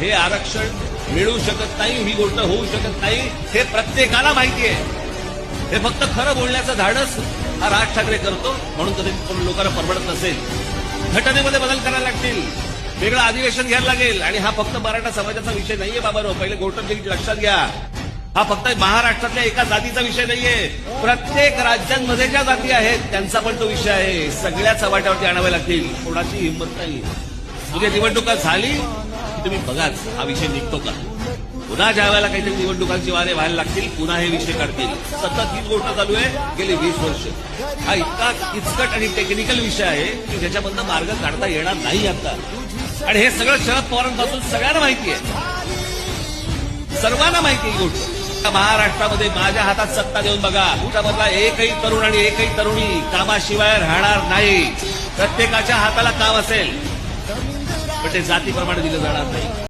हे आरक्षण मिळू शकत नाही, ही गोष्ट होऊ शकत नाही, हे प्रत्येकाला माहिती आहे. हे फक्त खरं बोलण्याचं धाडस हा राज ठाकरे करतो, म्हणून कधी लोकांना परवडत नसेल. घटनेमध्ये बदल करायला लागतील, वेगळं अधिवेशन घ्यायला लागेल. आणि हा फक्त मराठा समाजाचा विषय नाहीये बाबांनो, पहिले गोष्ट लक्षात घ्या. हा फक्त महाराष्ट्रातल्या एका जातीचा विषय नाहीये, प्रत्येक राज्यांमध्ये ज्या जाती आहेत त्यांचा पण तो विषय आहे. सगळ्या चव्हाट्यावरती आणाव्या लागतील, कोणाची हिंमत नाही. म्हणजे निवडणुका झाली तुम्ही बघाच हा विषय निघतो का. पुन्हा ज्या वेळेला काहीतरी निवडणुकांची वारे व्हायला लागतील, पुन्हा हे विषय काढतील. सतत हीच गोष्ट चालू आहे गेली 20 वर्ष. हा इतका किचकट आणि टेक्निकल विषय आहे की ज्याच्यामधनं मार्ग काढता येणार नाही आता. आणि हे सगळं शरद पवारांपासून सगळ्यांना माहिती आहे, सर्वांना माहिती आहे ही गोष्ट. महाराष्ट्रामध्ये माझ्या हातात सत्ता देऊन बघा, त्यामधला एकही तरुण आणि एकही तरुणी कामाशिवाय राहणार नाही. प्रत्येकाच्या हाताला काम असेल, पण ते जातीप्रमाणे दिलं जाणार नाही.